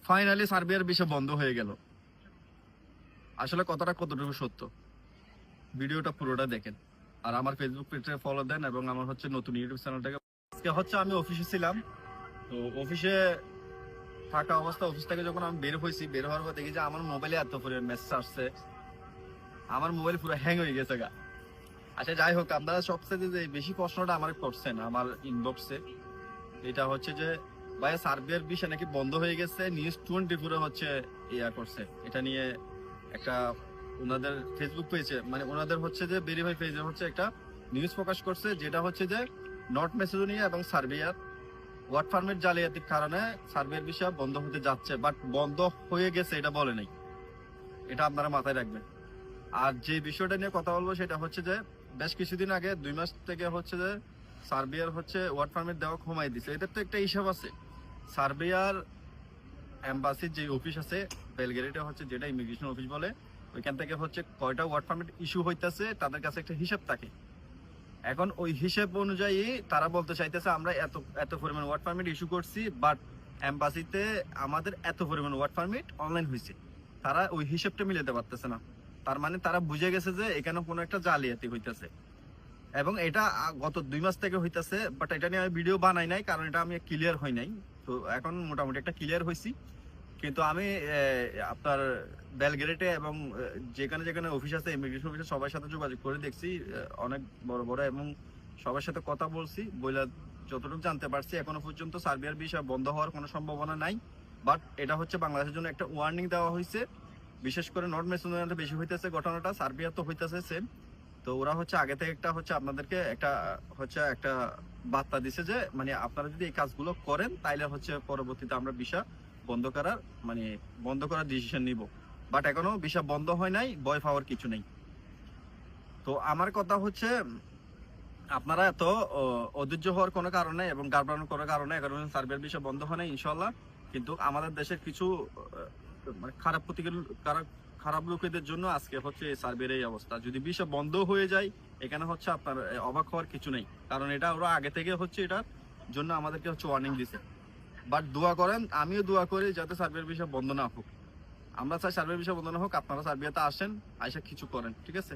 Finally সার্বিয়ার visa বন্ধ হয়ে গেল। আসলে কথাটা কতটুকু সত্য, ভিডিওটা পুরোটা দেখেন আর আমার ফেসবুক পেজে ফলো দেন এবং আমার হচ্ছে নতুন ইউটিউব চ্যানেলটাকে। আজকে হচ্ছে আমি অফিসে ছিলাম, তো অফিসে থাকা অবস্থা, অফিস থেকে যখন আমি বের হয়েছি, বের হওয়ার পর দেখি যে আমার মোবাইলে এত পরিমাণ মেসেজ আসছে, আমার মোবাইল পুরো হ্যাং হয়ে গেছে গা। আচ্ছা যাই হোক, আপনারা সবচেয়ে যে বেশি প্রশ্নটা আমার করছেন আমার ইনবক্সে, এটা হচ্ছে যে ভাই সার্বিয়ার ভিসা নাকি বন্ধ হয়ে গেছে। নিউজ 24 হচ্ছে ইয়া করছে এটা নিয়ে, একটা ওনাদের ফেসবুক পেজে, মানে ওনাদের হচ্ছে যে ভেরিফাই পেজে হচ্ছে একটা নিউজ প্রকাশ করছে, যেটা হচ্ছে যে নর্থ ম্যাসেডোনিয়া এবং সার্বিয়ার ওয়ার্ক পারমিট জালিয়াতির কারণে সার্বিয়ার ভিসা বন্ধ হতে যাচ্ছে, বাট বন্ধ হয়ে গেছে এটা বলে নাই। এটা আপনারা মাথায় রাখবেন। আর যে বিষয়টা নিয়ে কথা বলবো সেটা হচ্ছে যে বেশ কিছুদিন আগে 2 মাস থেকে হচ্ছে যে সার্বিয়ার হচ্ছে ওয়ার্ক পারমিট দেওয়া কমাই দিছে। এটার তো একটা হিসাব আছে। সার্বিয়ার এম্বাসির যে অফিস আছে বেলগ্রেডে হচ্ছে, যেটা ইমিগ্রেশন অফিস বলে, ওইখান থেকে হচ্ছে কয়টা ওয়ার্ক পারমিট ইস্যু হইতেছে তাদের কাছে একটা হিসাব থাকে। এখন ওই হিসাব অনুযায়ী তারা বলতে চাইতেছে আমরা এত এত পরিমাণ ওয়ার্ক পারমিট ইস্যু করছি, বাট এম্বাসিতে আমাদের এত পরিমাণ ওয়ার্ক পারমিট অনলাইন হয়েছে। তারা ওই হিসাবটা মিলাতে পারতেছে না। তার মানে তারা বুঝে গেছে যে এখানে কোনো একটা জালিয়াতি হইতেছে, এবং এটা গত 2 মাস থেকে হইতেছে। বাট এটা নিয়ে আমি ভিডিও বানাই নাই, কারণ এটা আমি ক্লিয়ার হই নাই। তো এখন মোটামুটি একটা ক্লিয়ার হয়েছি। কিন্তু আমি আপনার বেলগ্রেডে এবং যেখানে যেখানে অফিস আছে, ইমিগ্রেশন অফিসে সবার সাথে যোগাযোগ করে দেখছি, অনেক বড় বড়, এবং সবার সাথে কথা বলছি, বইলা যতটুকু জানতে পারছি এখনো পর্যন্ত সার্বিয়ার ভিসা বন্ধ হওয়ার কোনো সম্ভাবনা নাই। বাট এটা হচ্ছে বাংলাদেশের জন্য একটা ওয়ার্নিং দেওয়া হয়েছে। বিশেষ করে নর্থ ম্যাসেডোনিয়াতে বেশি হইতেছে ঘটনাটা, সার্বিয়া তো হইতেছে সেম। তো ওরা হচ্ছে আগে থেকে একটা হচ্ছে আপনাদেরকে একটা বার্তা দিছে যে মানে আপনারা যদি এই কাজগুলো করেন তাইলে হচ্ছে পরবর্তীতে আমরা ভিসা বন্ধ করার ডিসিশন নিব। বাট এখনো ভিসা বন্ধ হয় নাই, ভয় পাওয়ার কিছু নেই। তো আমার কথা হচ্ছে আপনারা এত অধৈর্য হওয়ার কোনো কারণে এবং গাড়বানোর কোনো কারণে এখন সার্বিয়ার ভিসা বন্ধ হয় নাই ইনশাল্লাহ। কিন্তু আমাদের দেশের কিছু মানে খারাপ লোকেদের জন্য আজকে হচ্ছে সার্বিয়ার এই অবস্থা। যদি ভিসা বন্ধ হয়ে যায় এখানে হচ্ছে আপনার অবাক হওয়ার কিছু নেই, কারণ এটা ওরা আগে থেকে হচ্ছে এটার জন্য আমাদেরকে হচ্ছে ওয়ার্নিং দিছে। বাট দোয়া করেন, আমিও দোয়া করি যাতে সার্বিয়ার ভিসা বন্ধ না হোক। আমরা চাই সার্বিয়ার ভিসা বন্ধ না হোক, আপনারা সার্বিয়াতে আসেন, আইসা কিছু করেন, ঠিক আছে।